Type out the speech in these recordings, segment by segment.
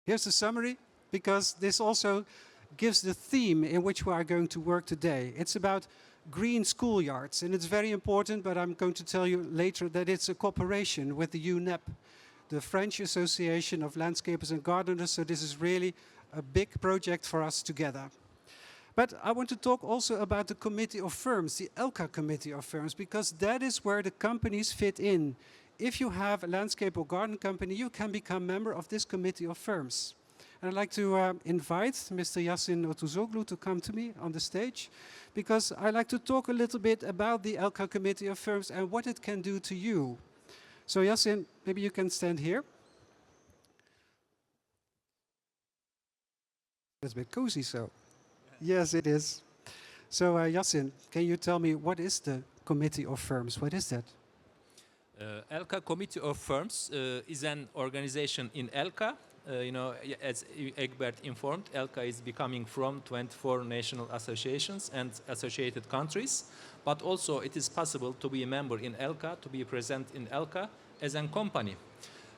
Here's the summary, because this also gives the theme in which we are going to work today. It's about green schoolyards, and it's very important, but I'm going to tell you later that it's a cooperation with the UNEP, the French Association of Landscapers and Gardeners, so this is really a big project for us together. But I want to talk also about the Committee of Firms, the Elca Committee of Firms, because that is where the companies fit in. If you have a landscape or garden company, you can become member of this Committee of Firms. And I'd like to invite Mr. Yasin Otuzoglu to come to me on the stage, because I'd like to talk a little bit about the Elca Committee of Firms and what it can do to you. So Yasin, maybe you can stand here. That's a bit cozy, so. Yes, it is. So Yasin, can you tell me what is the Committee of Firms? What is that? Elca Committee of Firms is an organization in Elca. As Egbert informed, Elca is becoming from 24 national associations and associated countries, but also it is possible to be a member in Elca, to be present in Elca as a company.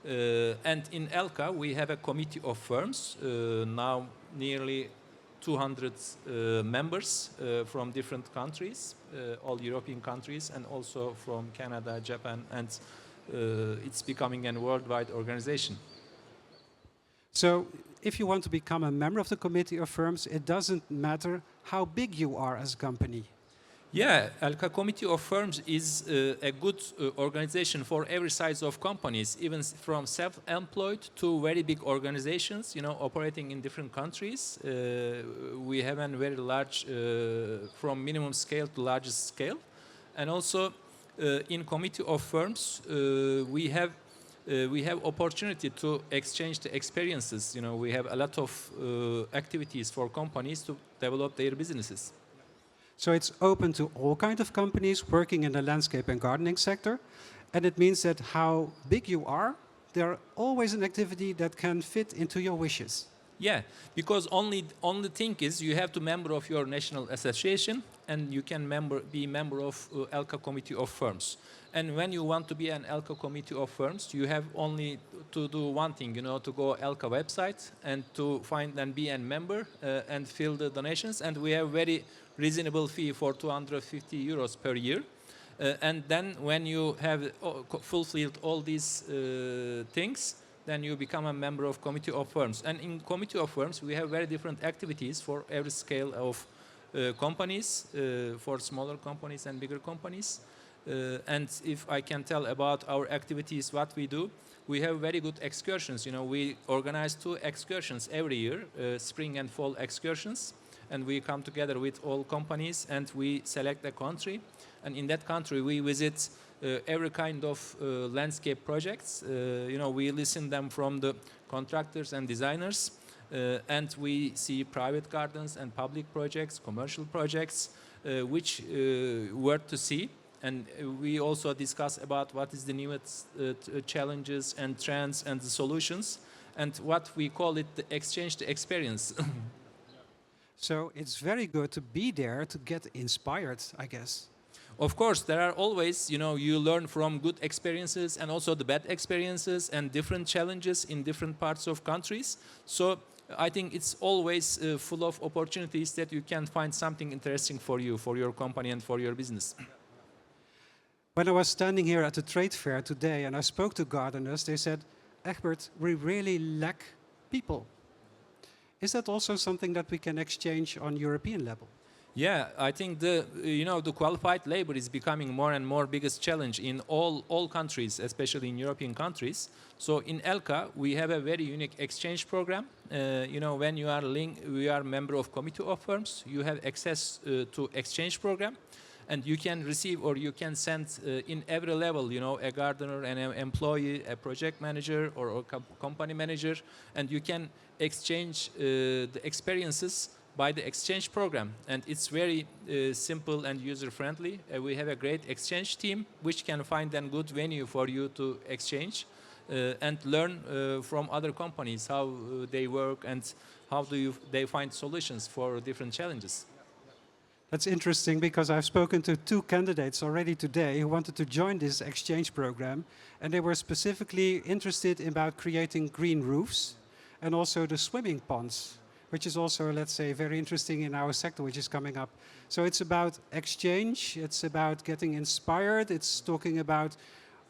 And in Elca we have a committee of firms, now nearly 200 members from different countries, all European countries, and also from Canada, Japan, and it's becoming a worldwide organization. So if you want to become a member of the Committee of Firms, it doesn't matter how big you are as a company. Yeah, Elca Committee of Firms is a good organization for every size of companies, even from self-employed to very big organizations, operating in different countries. We have a very large, from minimum scale to largest scale. And also in Committee of Firms, we have opportunity to exchange the experiences. We have a lot of activities for companies to develop their businesses. So it's open to all kinds of companies working in the landscape and gardening sector. And it means that how big you are, there's always an activity that can fit into your wishes. Yeah, because only thing is you have to member of your national association, and you can be member of Elca Committee of Firms. And when you want to be an Elca Committee of Firms, you have only to do one thing, to go Elca website and to find and be a member and fill the donations. And we have very reasonable fee for 250 euros per year. And then when you have fulfilled all these things, then you become a member of Committee of Firms. And in Committee of Firms, we have very different activities for every scale of companies, for smaller companies and bigger companies. And if I can tell about our activities, what we do, we have very good excursions. We organize 2 excursions every year, spring and fall excursions. And we come together with all companies and we select a country. And in that country, we visit every kind of landscape projects. We listen them from the contractors and designers. And we see private gardens and public projects, commercial projects, which worth to see. And we also discuss about what is the newest challenges and trends and the solutions, and what we call it the exchange the experience. So it's very good to be there to get inspired, I guess. Of course, there are always, you learn from good experiences and also the bad experiences and different challenges in different parts of countries. So I think it's always full of opportunities that you can find something interesting for you, for your company and for your business. When I was standing here at the trade fair today and I spoke to gardeners, they said, Egbert, we really lack people. Is that also something that we can exchange on European level? Yeah, I think the qualified labor is becoming more and more biggest challenge in all countries, especially in European countries. So in Elca, we have a very unique exchange program. When you are member of Committee of Firms, you have access to exchange program. And you can receive or you can send in every level, a gardener, an employee, a project manager or a company manager, and you can exchange the experiences by the exchange program. And it's very simple and user-friendly. We have a great exchange team which can find a good venue for you to exchange and learn from other companies how they work and how they find solutions for different challenges. That's interesting because I've spoken to 2 candidates already today who wanted to join this exchange program, and they were specifically interested about creating green roofs. and also the swimming ponds, which is also, let's say, very interesting in our sector, which is coming up. So it's about exchange, it's about getting inspired, it's talking about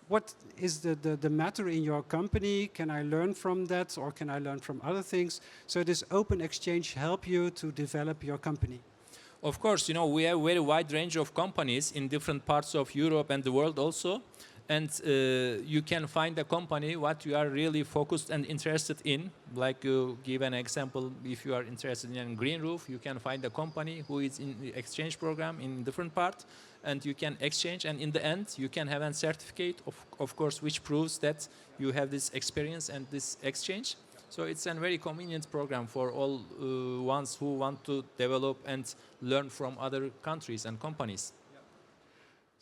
what is the matter in your company, can I learn from that, or can I learn from other things? So this open exchange help you to develop your company. Of course, you know, we have a very wide range of companies in different parts of Europe and the world also. And you can find a company what you are really focused and interested in. Like you give an example, if you are interested in green roof, you can find a company who is in the exchange program in different part, and you can exchange. And in the end, you can have a certificate, of course, which proves that you have this experience and this exchange. So it's a very convenient program for all ones who want to develop and learn from other countries and companies.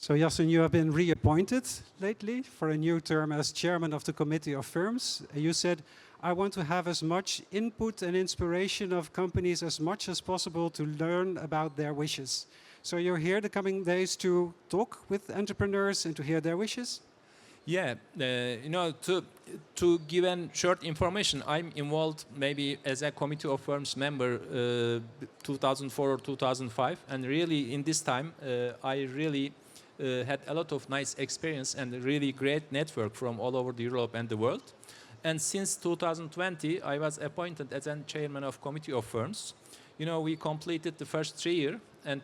So Yasin, you have been reappointed lately for a new term as chairman of the Committee of Firms. You said, I want to have as much input and inspiration of companies as much as possible to learn about their wishes. So you're here the coming days to talk with entrepreneurs and to hear their wishes? Yeah, you know, to give a short information, I'm involved maybe as a Committee of Firms member 2004 or 2005, and really in this time I really had a lot of nice experience and a really great network from all over Europe and the world. And since 2020, I was appointed as a chairman of Committee of Firms. You know, we completed the first 3 years, and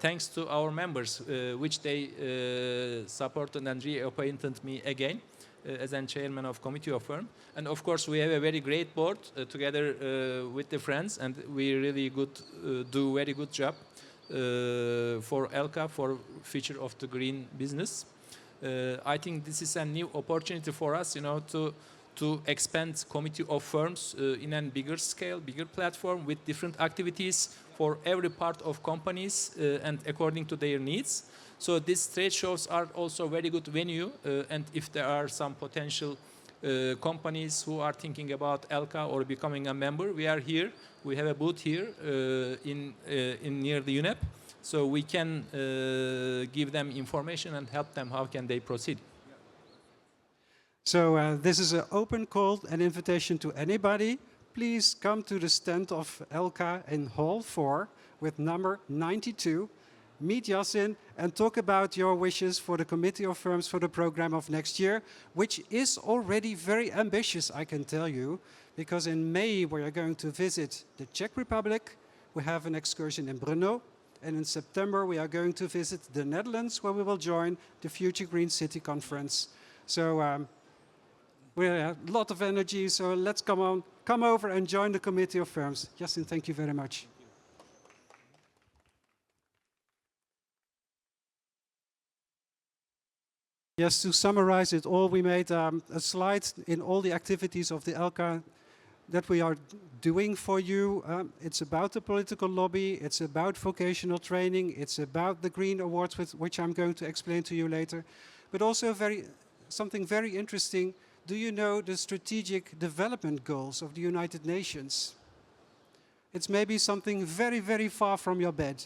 thanks to our members, which they supported and reappointed me again as a chairman of Committee of Firms. And of course, we have a very great board together with the friends, and we really do very good job for Elca, for future of the green business. I think this is a new opportunity for us, you know, to expand Committee of Firms in a bigger scale, bigger platform with different activities for every part of companies and according to their needs. So these trade shows are also very good venue, and if there are some potential companies who are thinking about Elca or becoming a member, we are here. We have a booth here in near the UNEP, so we can give them information and help them how can they proceed. So this is an open call, an invitation to anybody. Please come to the stand of Elca in Hall 4 with number 92. Meet Yasin and talk about your wishes for the Committee of Firms for the program of next year, which is already very ambitious, I can tell you, because in May we are going to visit the Czech Republic. We have an excursion in Brno, and in September we are going to visit the Netherlands, where we will join the Future Green City Conference. So we have a lot of energy, so let's come over and join the Committee of Firms. Yasin, thank you very much. Yes, to summarize it all, we made a slide in all the activities of the Elca that we are doing for you. It's about the political lobby, it's about vocational training, it's about the Green Awards, which I'm going to explain to you later. But also something very interesting. Do you know the Strategic Development Goals of the United Nations? It's maybe something very, very far from your bed.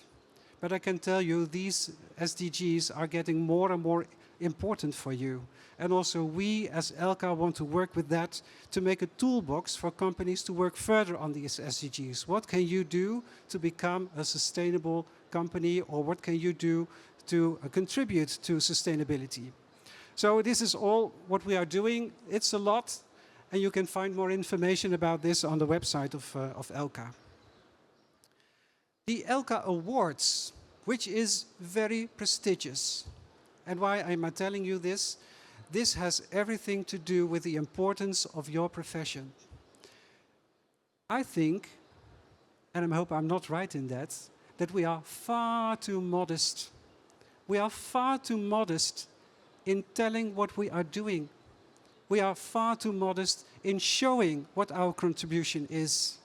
But I can tell you these SDGs are getting more and more important for you. And also we as Elca want to work with that to make a toolbox for companies to work further on these SDGs. What can you do to become a sustainable company, or what can you do to contribute to sustainability? So this is all what we are doing. It's a lot, and you can find more information about this on the website of Elca. The Elca Awards, which is very prestigious. And why am I telling you this? This has everything to do with the importance of your profession. I think, and I hope I'm not right in that we are far too modest. We are far too modest in telling what we are doing. We are far too modest in showing what our contribution is.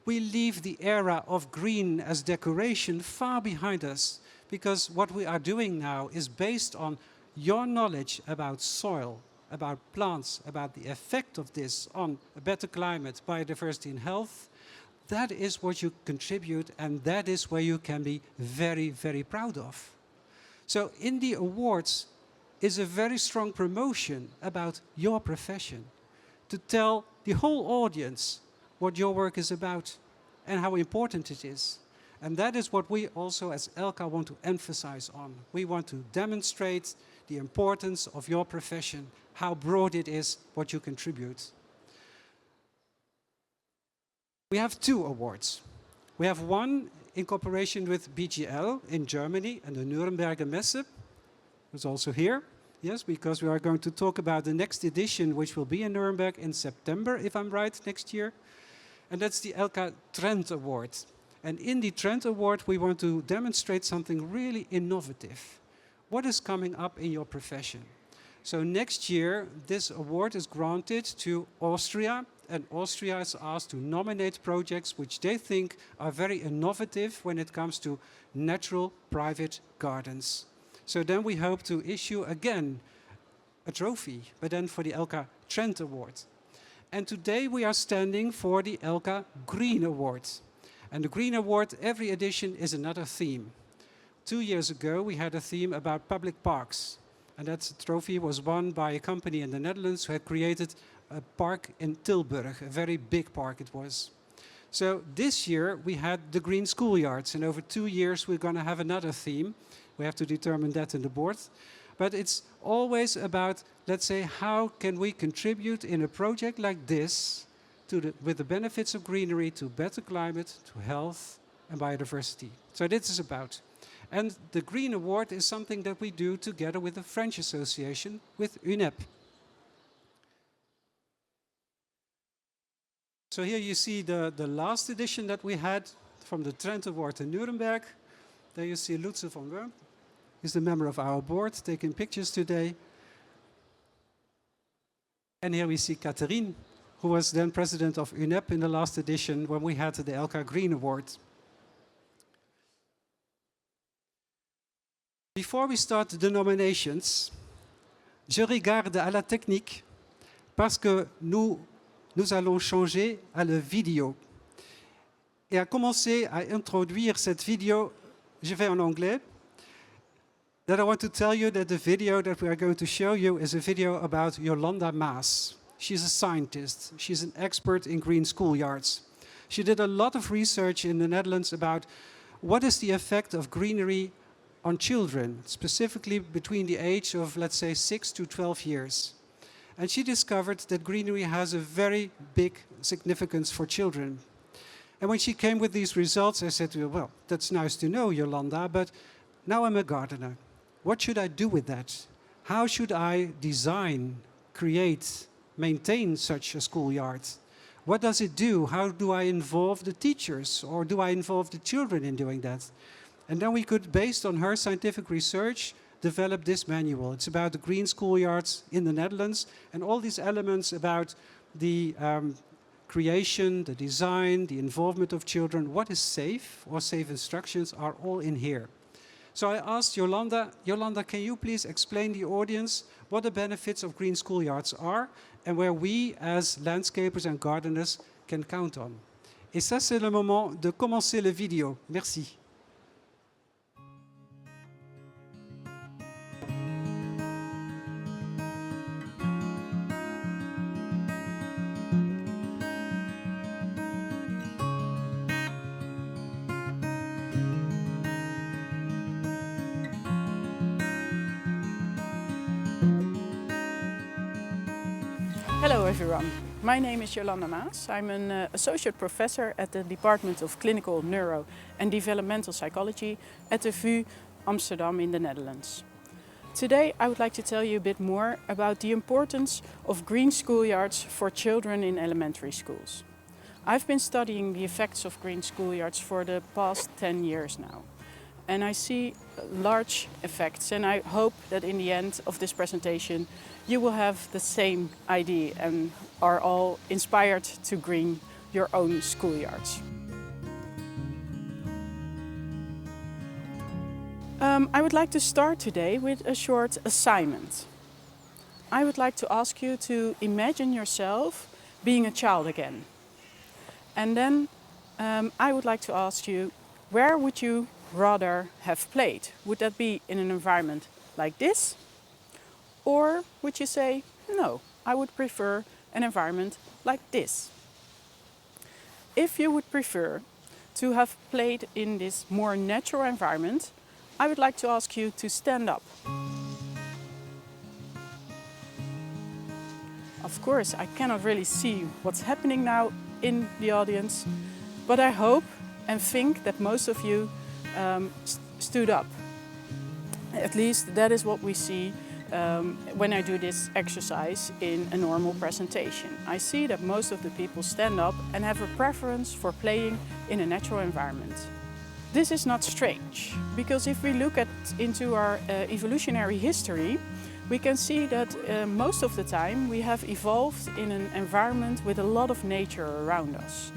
We leave the era of green as decoration far behind us, because what we are doing now is based on your knowledge about soil, about plants, about the effect of this on a better climate, biodiversity and health. That is what you contribute, and that is where you can be very, very proud of. So in the awards is a very strong promotion about your profession, to tell the whole audience what your work is about and how important it is. And that is what we also as Elca want to emphasize on. We want to demonstrate the importance of your profession, how broad it is, what you contribute. We have 2 awards. We have one in cooperation with BGL in Germany and the Nuremberger Messe, who's also here. Yes, because we are going to talk about the next edition, which will be in Nuremberg in September, if I'm right, next year. And that's the Elca Trend Award. And in the Trend Award, we want to demonstrate something really innovative. What is coming up in your profession? So next year, this award is granted to Austria, and Austria is asked to nominate projects which they think are very innovative when it comes to natural private gardens. So then we hope to issue again a trophy, but then for the Elca Trend Award. And today we are standing for the Elca Green Award. And the Green Award, every edition is another theme. 2 years ago we had a theme about public parks. And that trophy was won by a company in the Netherlands who had created a park in Tilburg, a very big park it was. So this year we had the green schoolyards, and over 2 years we're going to have another theme. We have to determine that in the board. But it's always about, let's say, how can we contribute in a project like this with the benefits of greenery to better climate, to health and biodiversity. So this is about. And the Green Award is something that we do together with the French Association, with UNEP. So here you see the last edition that we had from the Trend Award in Nuremberg. There you see Lutze van Wurm. He's the member of our board, taking pictures today. And here we see Catherine, who was then president of UNEP in the last edition when we had the Elca Green Award. Before we start the nominations, je regarde à la technique parce que nous allons changer à la vidéo. Et à commencer à introduire cette vidéo, je vais en anglais. That I want to tell you that the video that we are going to show you is a video about Jolanda Maas. She's a scientist. She's an expert in green schoolyards. She did a lot of research in the Netherlands about what is the effect of greenery on children, specifically between the age of, let's say, 6 to 12 years. And she discovered that greenery has a very big significance for children. And when she came with these results, I said to her, well, that's nice to know, Jolanda, but now I'm a gardener. What should I do with that? How should I design, create, maintain such a schoolyard? What does it do? How do I involve the teachers, or do I involve the children in doing that? And then we could, based on her scientific research, develop this manual. It's about the green schoolyards in the Netherlands, and all these elements about the creation, the design, the involvement of children, what is safe, or safe instructions, are all in here. So I asked Jolanda, can you please explain the audience what the benefits of green schoolyards are and where we, as landscapers and gardeners, can count on. Et ça, c'est le moment de commencer la vidéo. Merci. Hello everyone, my name is Jolanda Maas. I'm an associate professor at the Department of Clinical Neuro and Developmental Psychology at the VU Amsterdam in the Netherlands. Today I would like to tell you a bit more about the importance of green schoolyards for children in elementary schools. I've been studying the effects of green schoolyards for the past 10 years now. And I see large effects, and I hope that in the end of this presentation you will have the same idea and are all inspired to green your own schoolyards. I would like to start today with a short assignment. I would like to ask you to imagine yourself being a child again. And then I would like to ask you, where would you rather have played? Would that be in an environment like this? Or would you say, no, I would prefer an environment like this? if you would prefer to have played in this more natural environment, I would like to ask you to stand up. Of course, I cannot really see what's happening now in the audience, but I hope and think that most of you stood up. At least that is what we see when I do this exercise in a normal presentation. I see that most of the people stand up and have a preference for playing in a natural environment. This is not strange, because if we look into our evolutionary history, we can see that most of the time we have evolved in an environment with a lot of nature around us.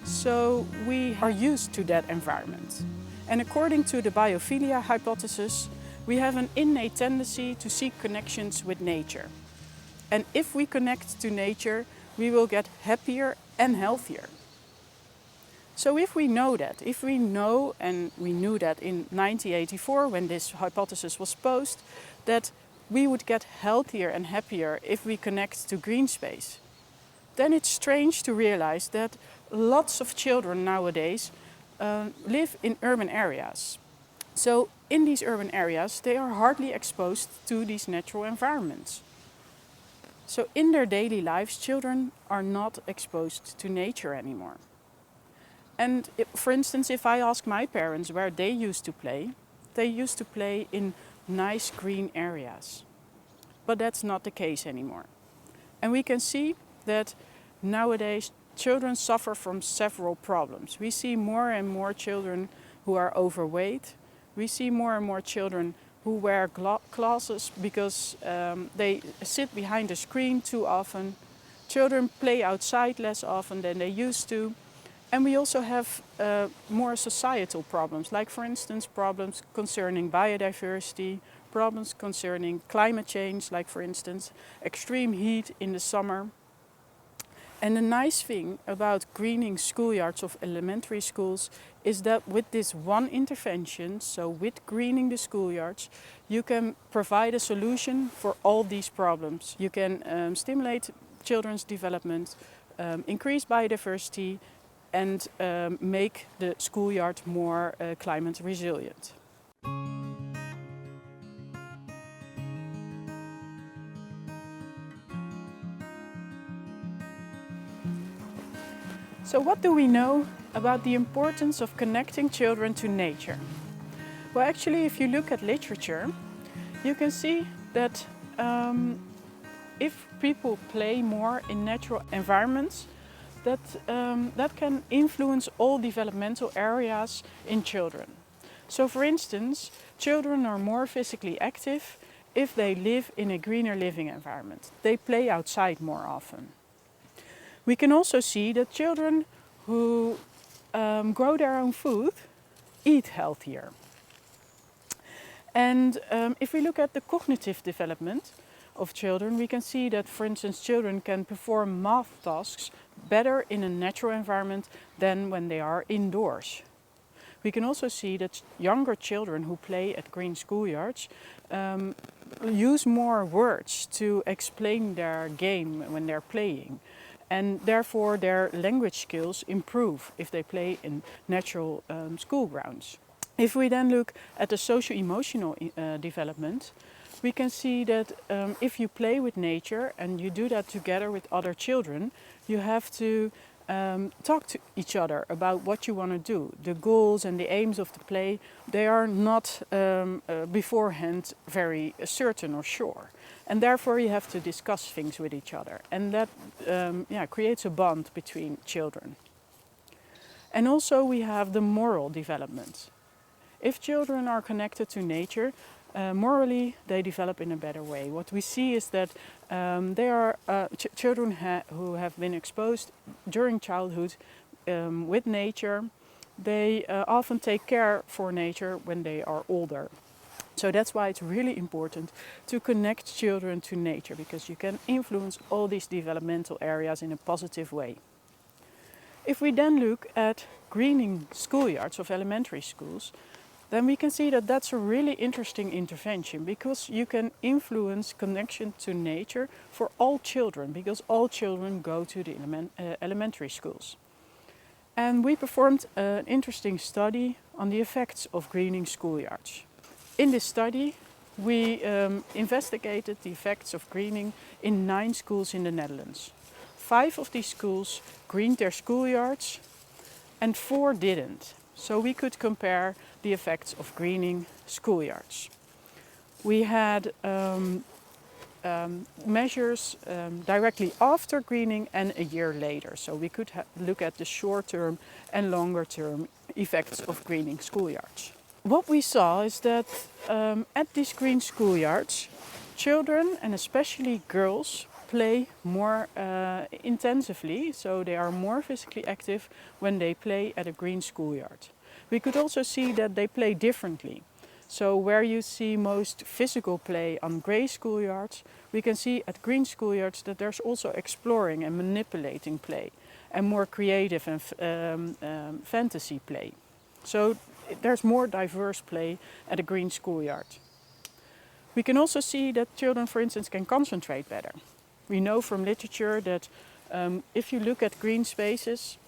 So we are used to that environment. And according to the biophilia hypothesis, we have an innate tendency to seek connections with nature. And if we connect to nature, we will get happier and healthier. So if we know that, if we know, and we knew that in 1984 when this hypothesis was posed, that we would get healthier and happier if we connect to green space, then it's strange to realize that lots of children nowadays live in urban areas. So in these urban areas, they are hardly exposed to these natural environments. So in their daily lives, children are not exposed to nature anymore. And for instance, if I ask my parents where they used to play, they used to play in nice green areas. But that's not the case anymore. And we can see that nowadays children suffer from several problems. We see more and more children who are overweight. We see more and more children who wear glasses because they sit behind a screen too often. Children play outside less often than they used to. And we also have more societal problems, like for instance problems concerning biodiversity, problems concerning climate change, like for instance extreme heat in the summer. And the nice thing about greening schoolyards of elementary schools is that with this one intervention, so with greening the schoolyards, you can provide a solution for all these problems. You can stimulate children's development, increase biodiversity, and make the schoolyard more climate resilient. So what do we know about the importance of connecting children to nature? Well, actually, if you look at literature, you can see that if people play more in natural environments, that can influence all developmental areas in children. So for instance, children are more physically active if they live in a greener living environment. They play outside more often. We can also see that children who grow their own food eat healthier. And if we look at the cognitive development of children, we can see that, for instance, children can perform math tasks better in a natural environment than when they are indoors. We can also see that younger children who play at green schoolyards use more words to explain their game when they're playing. And therefore their language skills improve if they play in natural school grounds. If we then look at the socio-emotional development, we can see that if you play with nature and you do that together with other children, you have to talk to each other about what you want to do. The goals and the aims of the play, they are not beforehand very certain or sure. And therefore you have to discuss things with each other. And that creates a bond between children. And also we have the moral development. If children are connected to nature, morally they develop in a better way. What we see is that children who have been exposed during childhood with nature, they often take care for nature when they are older. So that's why it's really important to connect children to nature, because you can influence all these developmental areas in a positive way. If we then look at greening schoolyards of elementary schools, then we can see that that's a really interesting intervention, because you can influence connection to nature for all children, because all children go to the elementary schools. And we performed an interesting study on the effects of greening schoolyards. In this study, we investigated the effects of greening in 9 schools in the Netherlands. 5 of these schools greened their schoolyards and 4 didn't. So we could compare the effects of greening schoolyards. We had measures directly after greening and a year later. So we could look at the short-term and longer-term effects of greening schoolyards. What we saw is that at these green schoolyards, children and especially girls play more intensively, so they are more physically active when they play at a green schoolyard. We could also see that they play differently. So where you see most physical play on grey schoolyards, we can see at green schoolyards that there's also exploring and manipulating play and more creative and fantasy play. So there's more diverse play at a green schoolyard. We can also see that children, for instance, can concentrate better. We know from literature that if you look at green spaces,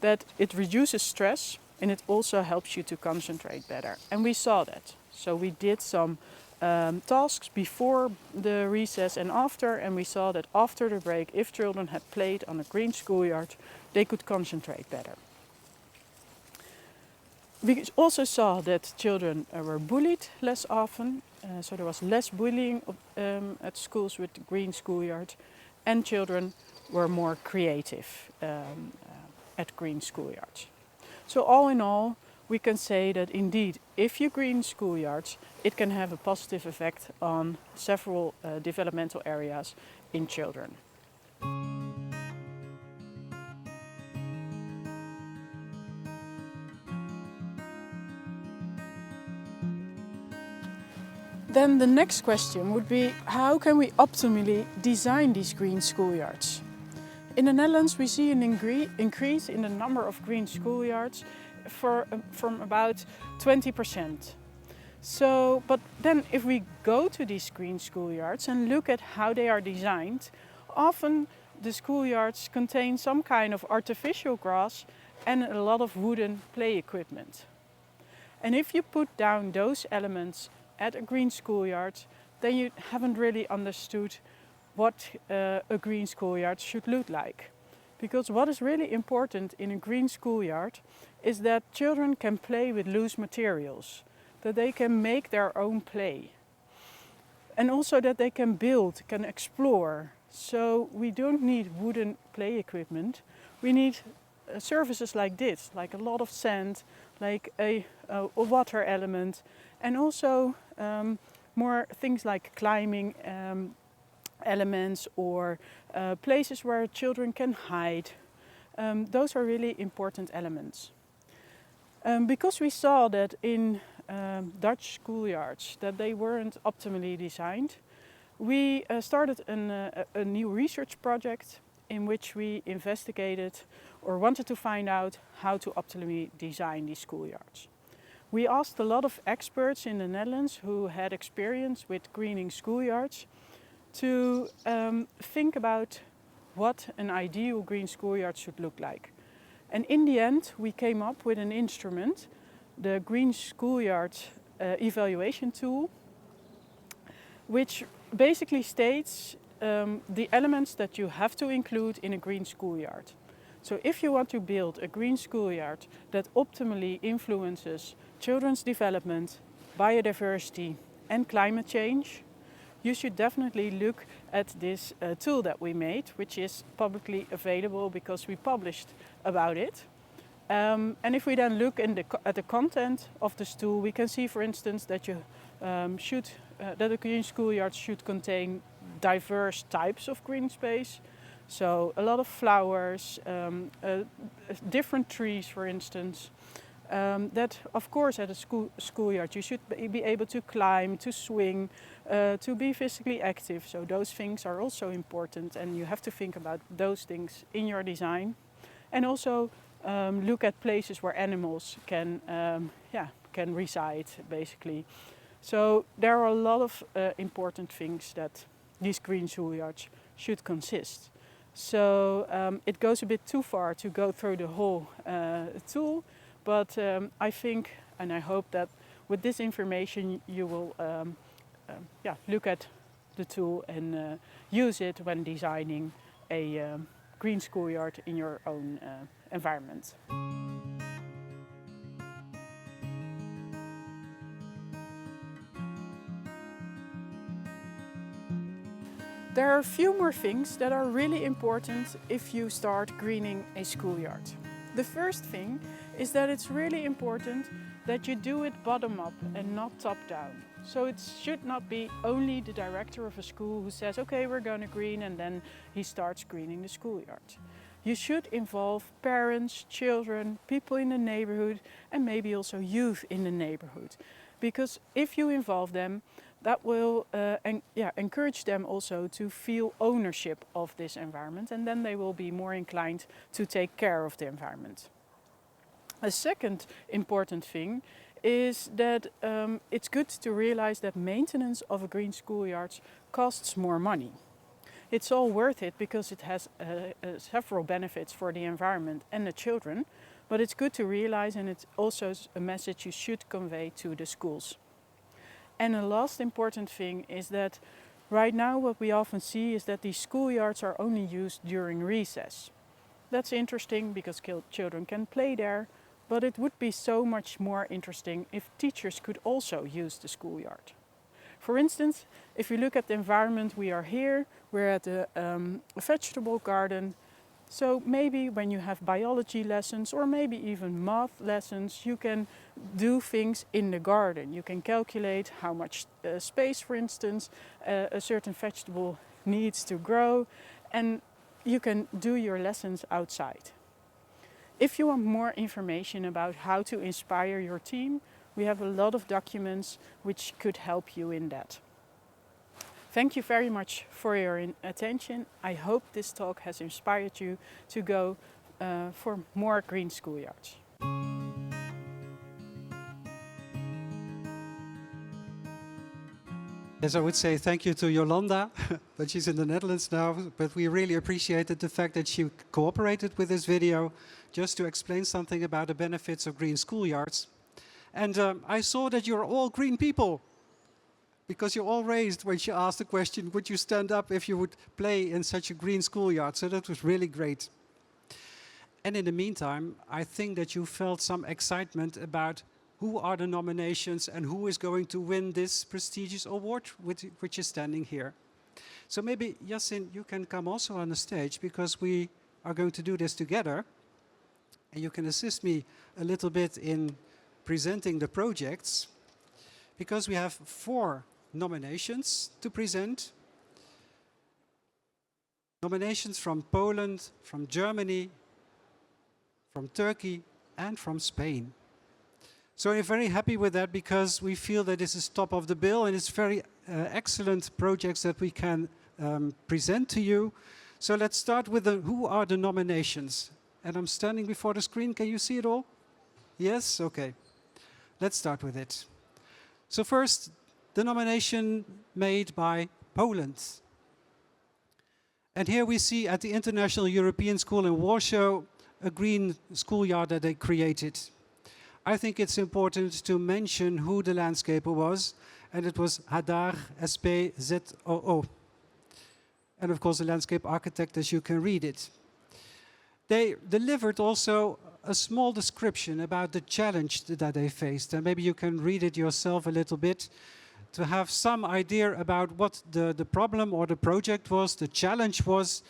that it reduces stress and it also helps you to concentrate better. And we saw that. So we did some tasks before the recess and after, and we saw that after the break, if children had played on a green schoolyard, they could concentrate better. We also saw that children were bullied less often, so there was less bullying at schools with the green schoolyard, and children were more creative at green schoolyards. So all in all, we can say that indeed, if you green schoolyards, it can have a positive effect on several developmental areas in children. Then the next question would be, how can we optimally design these green schoolyards? In the Netherlands, we see an increase in the number of green schoolyards from about 20%. So, but then if we go to these green schoolyards and look at how they are designed, often the schoolyards contain some kind of artificial grass and a lot of wooden play equipment. And if you put down those elements at a green schoolyard, then you haven't really understood what a green schoolyard should look like. Because what is really important in a green schoolyard is that children can play with loose materials, that they can make their own play. And also that they can build, can explore. So we don't need wooden play equipment. We need surfaces like this, like a lot of sand, like a water element, and also more things like climbing elements or places where children can hide. Those are really important elements. Because we saw that in Dutch schoolyards that they weren't optimally designed, we started a new research project in which we investigated or wanted to find out how to optimally design these schoolyards. We asked a lot of experts in the Netherlands who had experience with greening schoolyards to think about what an ideal green schoolyard should look like. And in the end, we came up with an instrument, the Green Schoolyard Evaluation Tool, which basically states the elements that you have to include in a green schoolyard. So if you want to build a green schoolyard that optimally influences children's development, biodiversity and climate change, you should definitely look at this tool that we made, which is publicly available because we published about it. And if we then look at the content of this tool, we can see, for instance, that that a green schoolyard should contain diverse types of green space. So a lot of flowers, different trees, for instance. That, of course, at a schoolyard you should be able to climb, to swing, to be physically active. So those things are also important, and you have to think about those things in your design. And also look at places where animals can reside, basically. So there are a lot of important things that these green schoolyards should consist. So it goes a bit too far to go through the whole tool, but I think and I hope that with this information you will look at the tool and use it when designing a green schoolyard in your own environment. There are a few more things that are really important if you start greening a schoolyard. The first thing is that it's really important that you do it bottom up and not top down. So it should not be only the director of a school who says, okay, we're going to green, and then he starts greening the schoolyard. You should involve parents, children, people in the neighborhood, and maybe also youth in the neighborhood. Because if you involve them, that will encourage them also to feel ownership of this environment, and then they will be more inclined to take care of the environment. A second important thing is that it's good to realize that maintenance of a green schoolyard costs more money. It's all worth it because it has several benefits for the environment and the children, but it's good to realize, and it's also a message you should convey to the schools. And the last important thing is that right now what we often see is that these schoolyards are only used during recess. That's interesting because children can play there, but it would be so much more interesting if teachers could also use the schoolyard. For instance, if you look at the environment we are here, we're at a vegetable garden. So maybe when you have biology lessons or maybe even math lessons, you can do things in the garden. You can calculate how much space, for instance, a certain vegetable needs to grow, and you can do your lessons outside. If you want more information about how to inspire your team, we have a lot of documents which could help you in that. Thank you very much for your attention. I hope this talk has inspired you to go for more green schoolyards. Yes, I would say thank you to Jolanda, but she's in the Netherlands now. But we really appreciated the fact that she cooperated with this video just to explain something about the benefits of green schoolyards. And I saw that you're all green people, because you all raised when she asked the question, would you stand up if you would play in such a green schoolyard? So that was really great. And in the meantime, I think that you felt some excitement about who are the nominations and who is going to win this prestigious award, which is standing here. So maybe, Yasin, you can come also on the stage, because we are going to do this together. And you can assist me a little bit in presenting the projects, because we have 4 nominations to present. Nominations from Poland, from Germany, from Turkey, and from Spain. So we're very happy with that, because we feel that this is top of the bill, and it's very excellent projects that we can present to you. So let's start with who are the nominations. And I'm standing before the screen. Can you see it all? Yes? Okay. Let's start with it. So first, the nomination made by Poland. And here we see at the International European School in Warsaw a green schoolyard that they created. I think it's important to mention who the landscaper was, and it was Hadar SPZOO. And of course the landscape architect, as you can read it. They delivered also a small description about the challenge that they faced, and maybe you can read it yourself a little bit to have some idea about what the problem or the project was, the challenge was.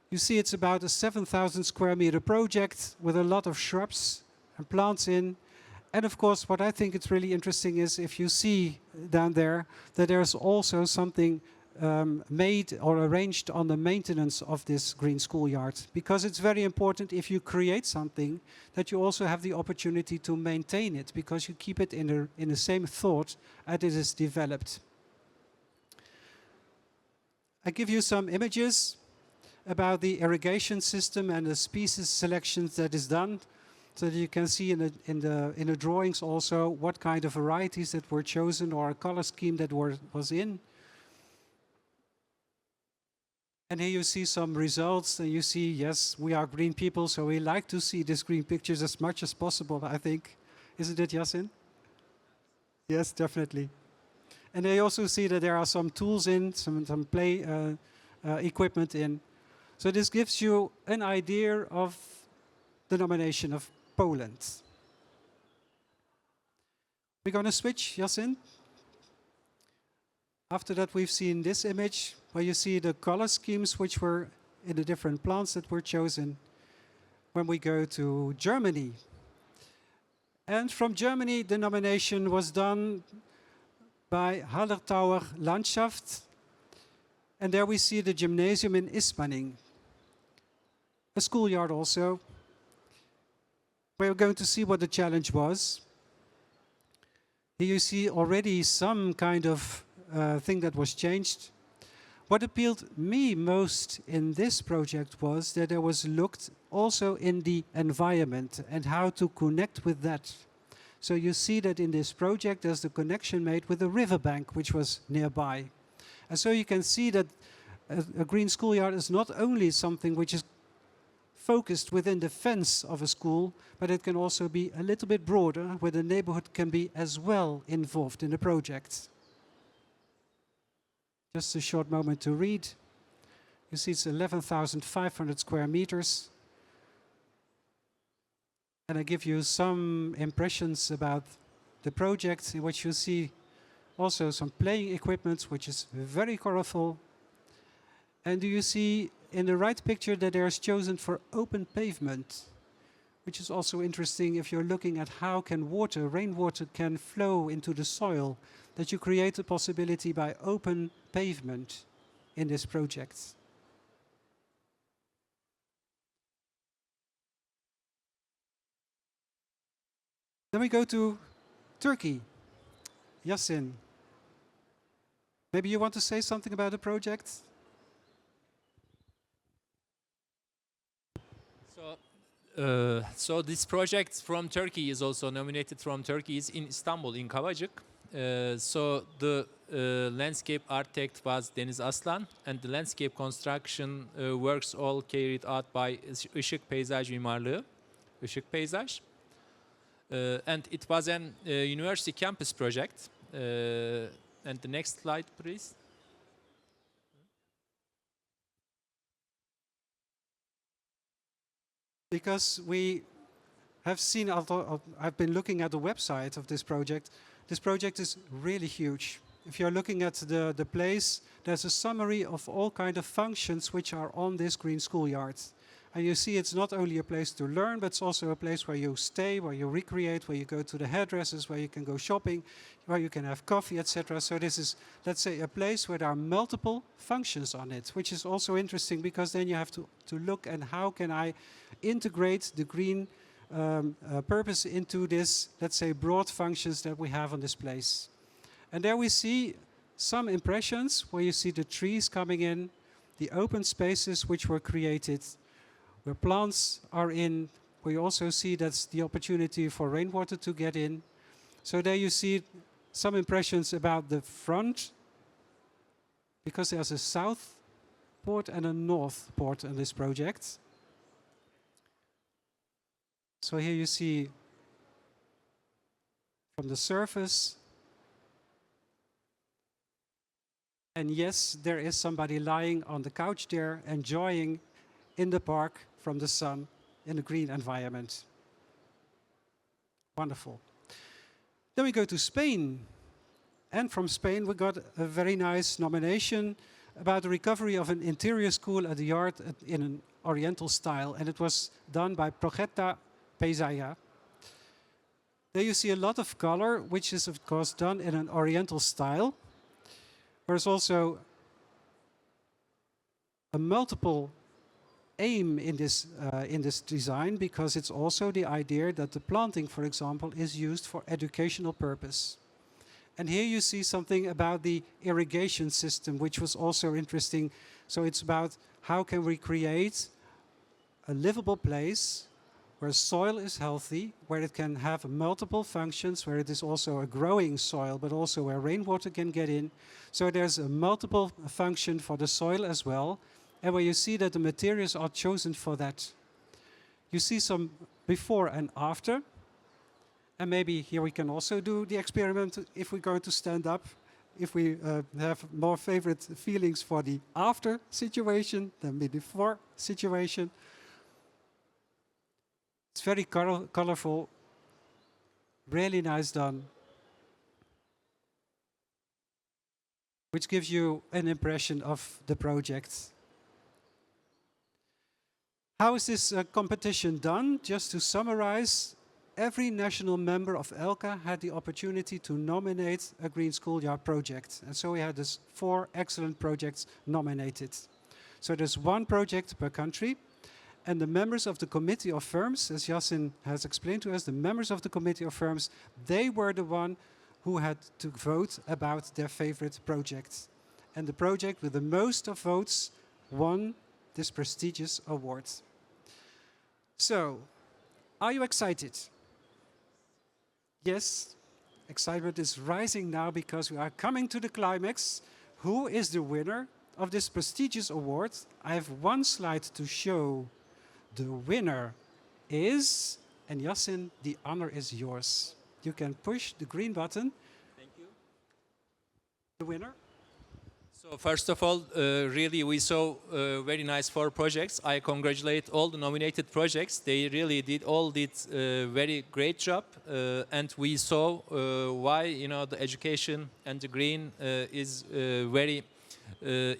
You see, it's about a 7,000 square meter project with a lot of shrubs and plants in. And of course, what I think is really interesting is if you see down there that there's also something made or arranged on the maintenance of this green schoolyard, because it's very important if you create something that you also have the opportunity to maintain it, because you keep it in the same thought as it is developed. I give you some images about the irrigation system and the species selections that is done, so that you can see in the drawings also what kind of varieties that were chosen or a color scheme that was in. And here you see some results, and you see, yes, we are green people, so we like to see these green pictures as much as possible, I think. Isn't it, Yasin? Yes, definitely. And they also see that there are some tools in, some play equipment in. So this gives you an idea of the nomination of Poland. We're going to switch, Yasin. After that, we've seen this image where you see the color schemes which were in the different plants that were chosen. When we go to Germany, and from Germany, the nomination was done by Hallertauer Landschaft. And there we see the gymnasium in Ismaning, a schoolyard also. We're going to see what the challenge was. Here you see already some kind of thing that was changed. What appealed me most in this project was that there was looked also in the environment and how to connect with that. So you see that in this project there's the connection made with the riverbank which was nearby. And so you can see that a green schoolyard is not only something which is focused within the fence of a school, but it can also be a little bit broader, where the neighborhood can be as well involved in the project. Just a short moment to read. You see it's 11,500 square meters. And I give you some impressions about the project, in which you see also some playing equipment, which is very colorful. And do you see in the right picture that there is chosen for open pavement, which is also interesting if you're looking at how can water, rainwater can flow into the soil, that you create a possibility by open pavement in this project. Then we go to Turkey. Yasin, maybe you want to say something about the project? So this project from Turkey is also nominated from Turkey, is in Istanbul, in Kavacık. So the landscape architect was Deniz Aslan, and the landscape construction works all carried out by Işık Peyzaj Mimarlığı, Işık Peyzaj. And it was an university campus project. And the next slide, please. Because we have seen, I've been looking at the website of this project. This project is really huge. If you're looking at the place, there's a summary of all kinds of functions which are on this green schoolyard. And you see it's not only a place to learn, but it's also a place where you stay, where you recreate, where you go to the hairdressers, where you can go shopping, where you can have coffee, etc. So this is, let's say, a place where there are multiple functions on it, which is also interesting because then you have to look at how can I integrate the green purpose into this, let's say, broad functions that we have on this place. And there we see some impressions where you see the trees coming in, the open spaces which were created, where plants are in, where you also see that's the opportunity for rainwater to get in. So there you see some impressions about the front, because there's a south port and a north port in this project. So here you see from the surface, and yes, there is somebody lying on the couch there, enjoying in the park from the sun in a green environment. Wonderful. Then we go to Spain. And from Spain we got a very nice nomination about the recovery of an interior school at the yard in an oriental style. And it was done by Progetta Pesaia. There you see a lot of color, which is of course done in an oriental style. There's also a multiple aim in this design, because it's also the idea that the planting, for example, is used for educational purpose. And here you see something about the irrigation system, which was also interesting. So it's about how can we create a livable place where soil is healthy, where it can have multiple functions, where it is also a growing soil, but also where rainwater can get in. So there's a multiple function for the soil as well. and where you see that the materials are chosen for that. You see some before and after. And maybe here we can also do the experiment if we're going to stand up, if we have more favorite feelings for the after situation than the before situation. It's very colorful, really nice done, which gives you an impression of the project. How is this competition done? Just to summarize, every national member of Elca had the opportunity to nominate a green schoolyard project. And so we had this 4 excellent projects nominated. So there's 1 project per country. And the members of the Committee of Firms, as Yasin has explained to us, the members of the Committee of Firms, they were the one who had to vote about their favorite project. And the project with the most of votes won this prestigious award. So, are you excited? Yes, excitement is rising now because we are coming to the climax. Who is the winner of this prestigious award? I have 1 slide to show. The winner is, and Yasin, the honor is yours. You can push the green button. Thank you. The winner? So first of all, really we saw very nice 4 projects. I congratulate all the nominated projects. They really did very great job, and we saw why the education and the green is very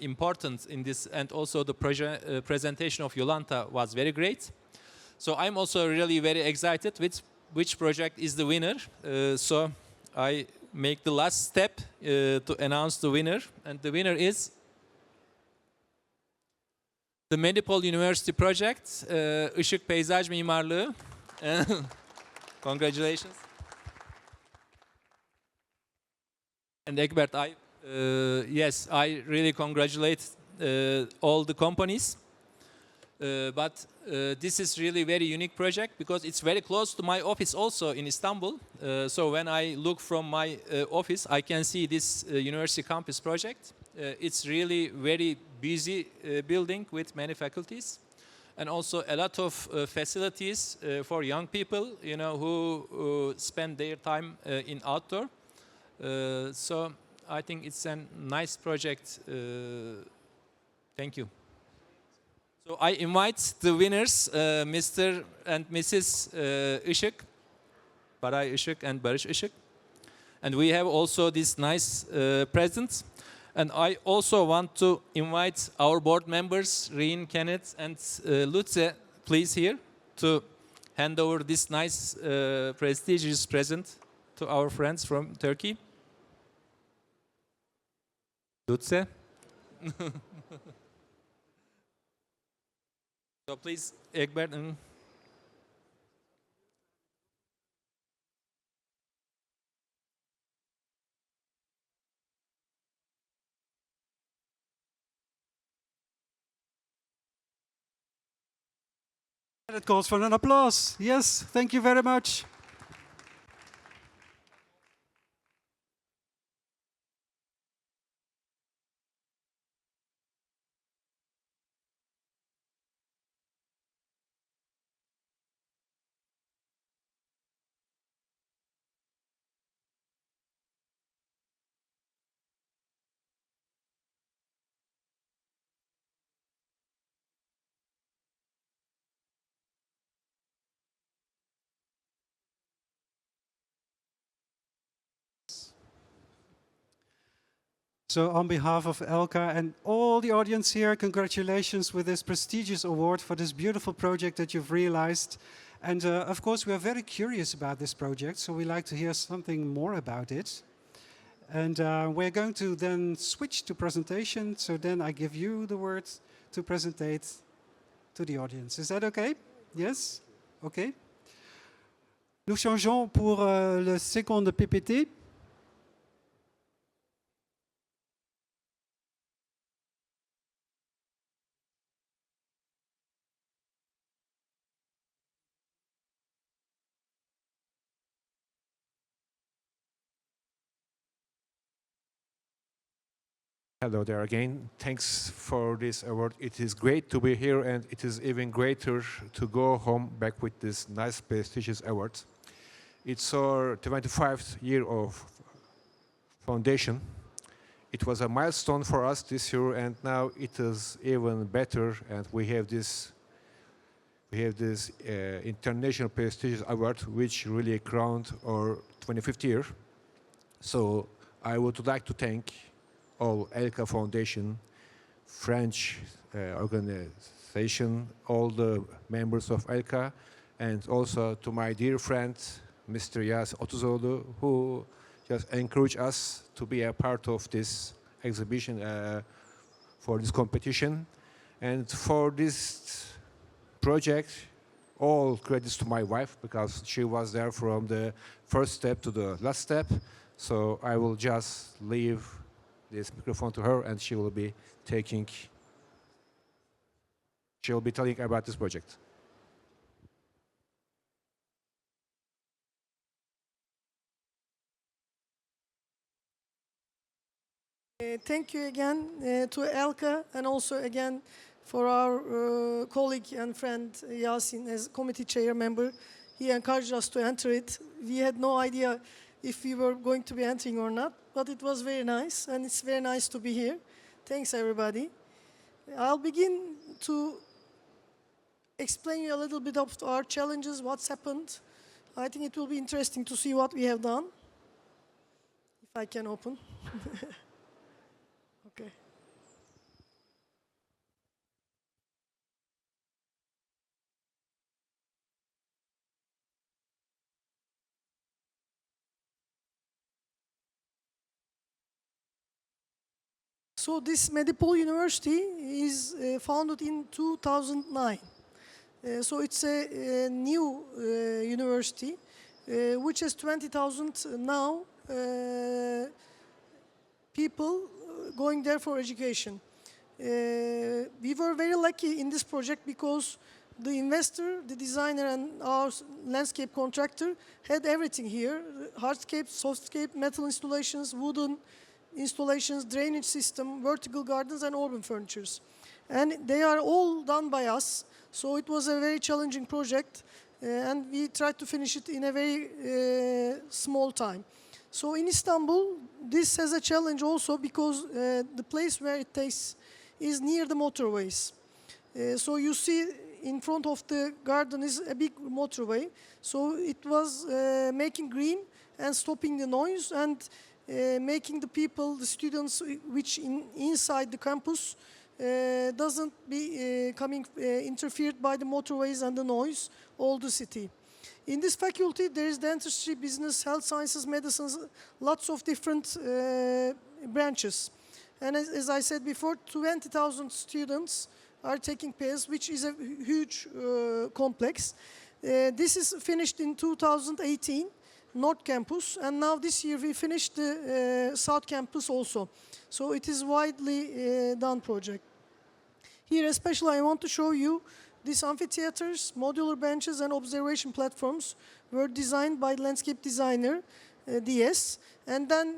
important in this, and also the presentation of Yolanta was very great. So I'm also really very excited with which project is the winner. So I make the last step to announce the winner, and the winner is the Medipol University project, Işık Peyzaj Mimarlığı. Congratulations. And Egbert, yes, I really congratulate all the companies. But this is really very unique project because it's very close to my office also in Istanbul. So when I look from my office, I can see this university campus project. It's really very busy building with many faculties, and also a lot of facilities for young people, who spend their time in outdoor. So I think it's a nice project. Thank you. So I invite the winners, Mr. and Mrs. Işık, Baray Işık and Barış Işık. And we have also this nice present. And I also want to invite our board members, Reen, Kenneth, and Lutze, please here, to hand over this nice prestigious present to our friends from Turkey. Lutze. So please, Egbert. That calls for an applause. Yes, thank you very much. So on behalf of Elca and all the audience here, congratulations with this prestigious award for this beautiful project that you've realized. And of course, we are very curious about this project, so we'd like to hear something more about it. And we're going to then switch to presentation, so then I give you the word to presentate to the audience. Is that okay? Yes? Okay. Nous changeons pour le second PPT. Hello there again. Thanks for this award. It is great to be here, and it is even greater to go home back with this nice, prestigious award. It's our 25th year of foundation. It was a milestone for us this year, and now it is even better, and we have this international prestigious award, which really crowned our 25th year. So I would like to thank all Elca Foundation, French organization, all the members of Elca, and also to my dear friend, Mr. Yas Otuzoğlu, who just encouraged us to be a part of this exhibition for this competition. And for this project, all credits to my wife, because she was there from the first step to the last step. So I will just leave this microphone to her, and she will be telling about this project. Thank you again to Elca, and also again for our colleague and friend Yasin as committee chair member. He encouraged us to enter it. We had no idea if we were going to be entering or not, but it was very nice, and it's very nice to be here. Thanks, everybody. I'll begin to explain you a little bit of our challenges, what's happened. I think it will be interesting to see what we have done. If I can open. Okay. So this Medipol University is founded in 2009. So it's a new university which has 20,000 now people going there for education. We were very lucky in this project because the investor, the designer, and our landscape contractor had everything here: hardscape, softscape, metal installations, wooden installations, drainage system, vertical gardens, and urban furnitures. And they are all done by us. So it was a very challenging project, and we tried to finish it in a very small time. So in Istanbul, this has a challenge also because the place where it takes is near the motorways. So you see in front of the garden is a big motorway. So it was making green and stopping the noise and making the people, the students which inside the campus doesn't be interfered by the motorways and the noise, all the city. In this faculty, there is dentistry, business, health sciences, medicines, lots of different branches. And as I said before, 20,000 students are taking PES, which is a huge complex. This is finished in 2018, North Campus, and now this year we finished the South Campus also. So it is widely done project. Here especially I want to show you these amphitheaters, modular benches, and observation platforms were designed by landscape designer DS. And then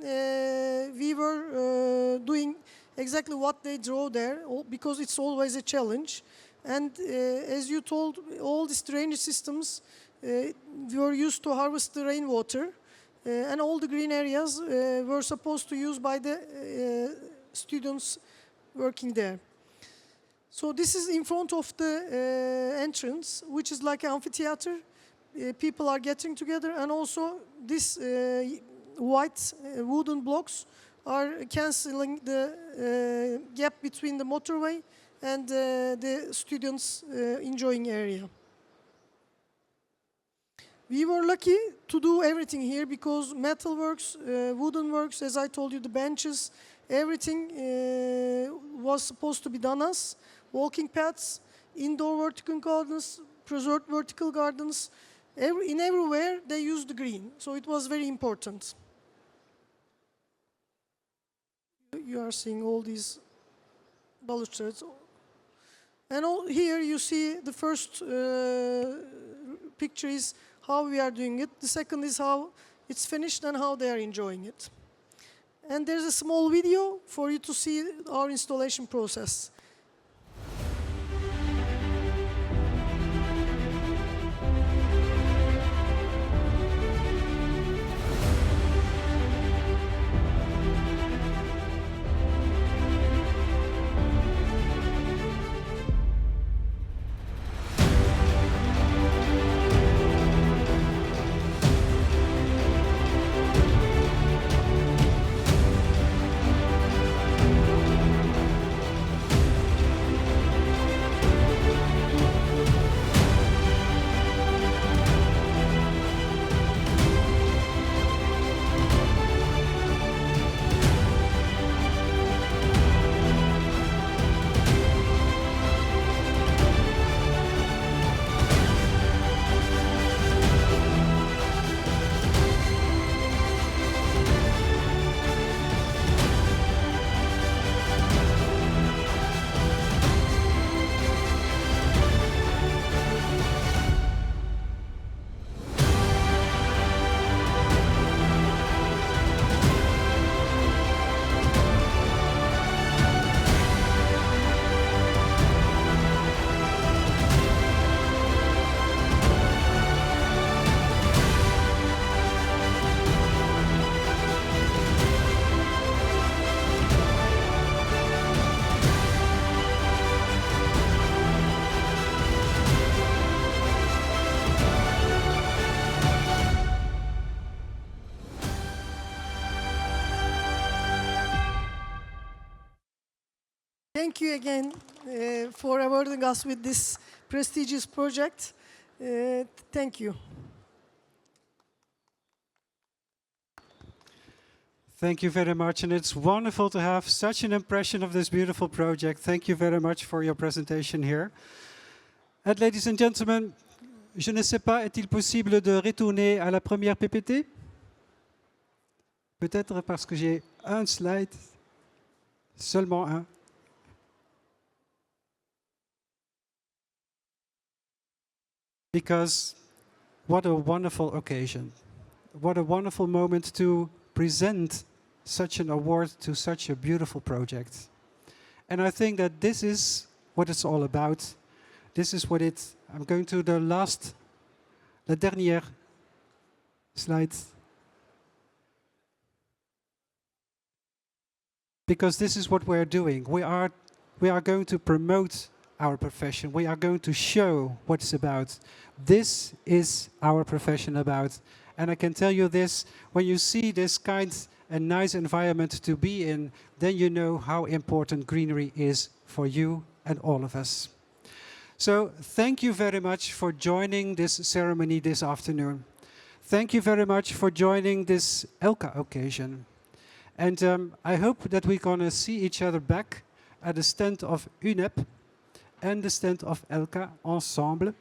we were doing exactly what they draw there, because it's always a challenge. And as you told, all these drainage systems were used to harvest the rainwater. And all the green areas were supposed to use by the students working there. So this is in front of the entrance, which is like an amphitheater. People are getting together, and also this white wooden blocks are cancelling the gap between the motorway and the students' enjoying area. We were lucky to do everything here because metal works, wooden works, as I told you, the benches, everything was supposed to be done as walking paths, indoor vertical gardens, preserved vertical gardens. In everywhere they used the green, so it was very important. You are seeing all these balustrades. And here you see the first picture is how we are doing it. The second is how it's finished and how they are enjoying it. and there's a small video for you to see our installation process. Thank you again for awarding us with this prestigious project. Thank you. Thank you very much, and it's wonderful to have such an impression of this beautiful project. Thank you very much for your presentation here. And ladies and gentlemen, je ne sais pas, est-il possible de retourner à la première PPT? Peut-être parce que j'ai un slide, seulement un. Because what a wonderful occasion. What a wonderful moment to present such an award to such a beautiful project. And I think that this is what it's all about. This is what it's... I'm going to the la dernière slide. Because this is what we're doing. We are going to promote our profession. We are going to show what it's about. This is our profession about. And I can tell you this, when you see this kind and nice environment to be in, then you know how important greenery is for you and all of us. So thank you very much for joining this ceremony this afternoon. Thank you very much for joining this Elca occasion. And I hope that we're going to see each other back at the stand of UNEP and the stand of Elca ensemble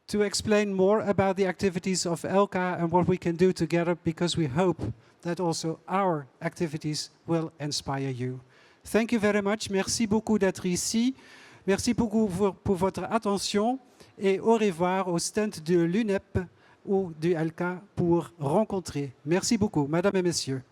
to explain more about the activities of Elca and what we can do together, because we hope that also our activities will inspire you. Thank you very much. Merci beaucoup d'être ici. Merci beaucoup pour votre attention et au revoir au stand de l'UNEP ou du Elca pour rencontrer. Merci beaucoup, mesdames et messieurs.